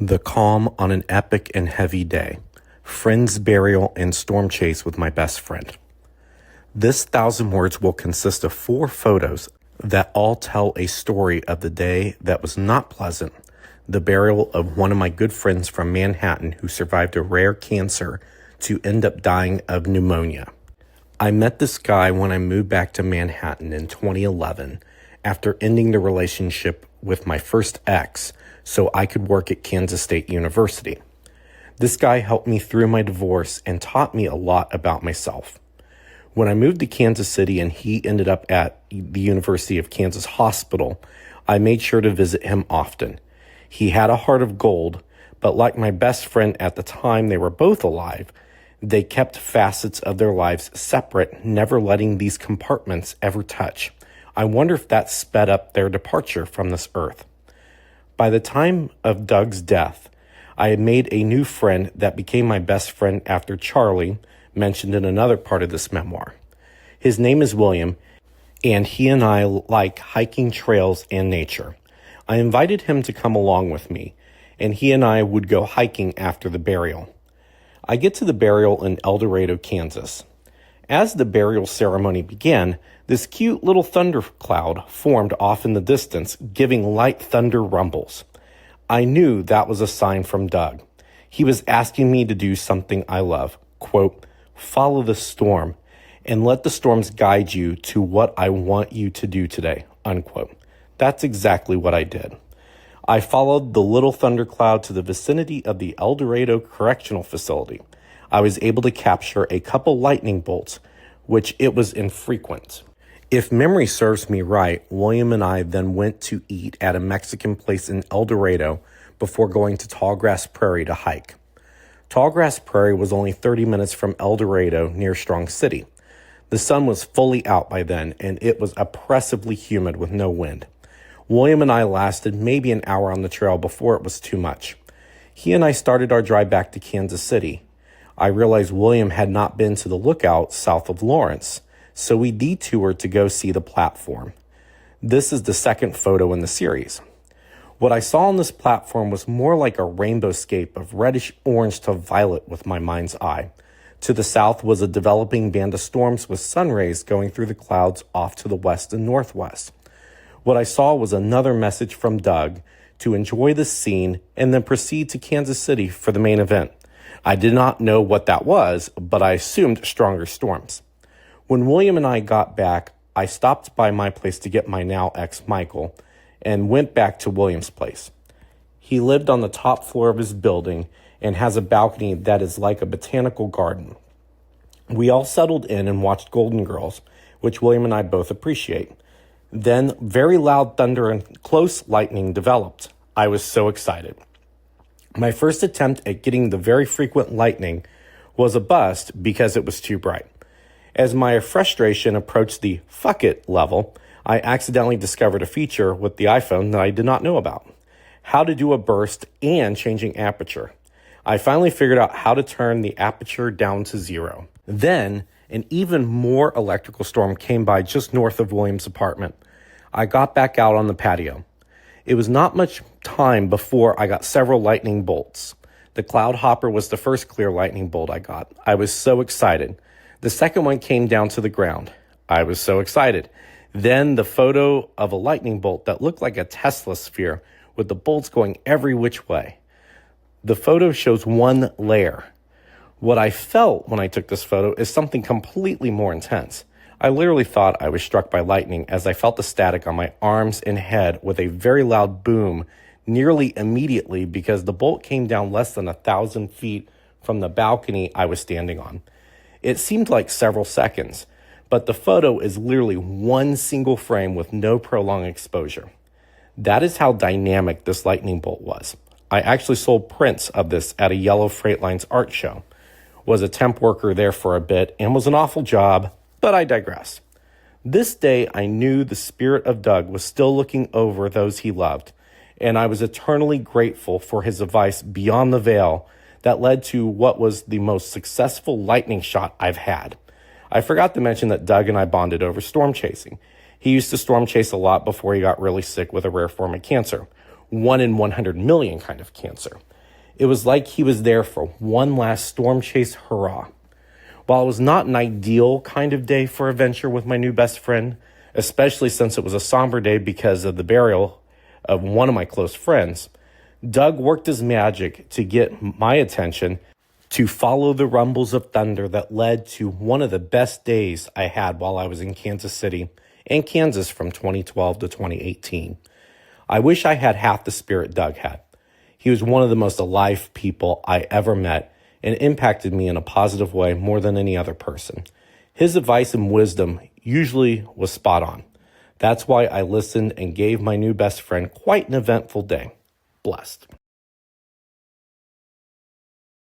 The calm on an epic and heavy day. Friend's burial and storm chase with my best friend. This 1,000 words will consist of 4 photos that all tell a story of the day that was not pleasant. The burial of one of my good friends from Manhattan who survived a rare cancer to end up dying of pneumonia. I met this guy when I moved back to Manhattan in 2011 after ending the relationship with my first ex so I could work at Kansas State University. This guy helped me through my divorce and taught me a lot about myself. When I moved to Kansas City and he ended up at the University of Kansas Hospital, I made sure to visit him often. He had a heart of gold, but like my best friend at the time they were both alive, they kept facets of their lives separate, never letting these compartments ever touch. I wonder if that sped up their departure from this earth. By the time of Doug's death, I had made a new friend that became my best friend after Charlie, mentioned in another part of this memoir. His name is William, and he and I like hiking trails and nature. I invited him to come along with me, and he and I would go hiking after the burial. I get to the burial in El Dorado, Kansas. As the burial ceremony began, this cute little thundercloud formed off in the distance, giving light thunder rumbles. I knew that was a sign from Doug. He was asking me to do something I love. Quote, follow the storm and let the storms guide you to what I want you to do today. Unquote. That's exactly what I did. I followed the little thundercloud to the vicinity of the El Dorado Correctional Facility. I was able to capture a couple lightning bolts, which it was infrequent. If memory serves me right, William and I then went to eat at a Mexican place in El Dorado before going to Tallgrass Prairie to hike. Tallgrass Prairie was only 30 minutes from El Dorado near Strong City. The sun was fully out by then, and it was oppressively humid with no wind. William and I lasted maybe an hour on the trail before it was too much. He and I started our drive back to Kansas City. I realized William had not been to the lookout south of Lawrence, so we detoured to go see the platform. This is the second photo in the series. What I saw on this platform was more like a rainbowscape of reddish orange to violet with my mind's eye. To the south was a developing band of storms with sun rays going through the clouds off to the west and northwest. What I saw was another message from Doug to enjoy the scene and then proceed to Kansas City for the main event. I did not know what that was, but I assumed stronger storms. When William and I got back, I stopped by my place to get my now ex Michael and went back to William's place. He lived on the top floor of his building and has a balcony that is like a botanical garden. We all settled in and watched Golden Girls, which William and I both appreciate. Then very loud thunder and close lightning developed. I was so excited. My first attempt at getting the very frequent lightning was a bust because it was too bright. As my frustration approached the fuck it level, I accidentally discovered a feature with the iPhone that I did not know about. How to do a burst and changing aperture. I finally figured out how to turn the aperture down to 0. Then, an even more electrical storm came by just north of William's apartment. I got back out on the patio. It was not much time before I got several lightning bolts. The cloud hopper was the first clear lightning bolt I got. I was so excited. The second one came down to the ground. I was so excited. Then the photo of a lightning bolt that looked like a Tesla sphere with the bolts going every which way. The photo shows one layer. What I felt when I took this photo is something completely more intense. I literally thought I was struck by lightning as I felt the static on my arms and head with a very loud boom nearly immediately because the bolt came down less than 1,000 feet from the balcony I was standing on. It seemed like several seconds, but the photo is literally one single frame with no prolonged exposure. That is how dynamic this lightning bolt was. I actually sold prints of this at a Yellow Freight Lines art show. Was a temp worker there for a bit and was an awful job, but I digress. This day, I knew the spirit of Doug was still looking over those he loved, and I was eternally grateful for his advice beyond the veil that led to what was the most successful lightning shot I've had. I forgot to mention that Doug and I bonded over storm chasing. He used to storm chase a lot before he got really sick with a rare form of cancer. 1 in 100 million kind of cancer. It was like he was there for one last storm chase hurrah. While it was not an ideal kind of day for a venture with my new best friend, especially since it was a somber day because of the burial of one of my close friends, Doug worked his magic to get my attention to follow the rumbles of thunder that led to one of the best days I had while I was in Kansas City and Kansas from 2012 to 2018. I wish I had half the spirit Doug had. He was one of the most alive people I ever met and impacted me in a positive way more than any other person. His advice and wisdom usually was spot on. That's why I listened and gave my new best friend quite an eventful day. Blessed.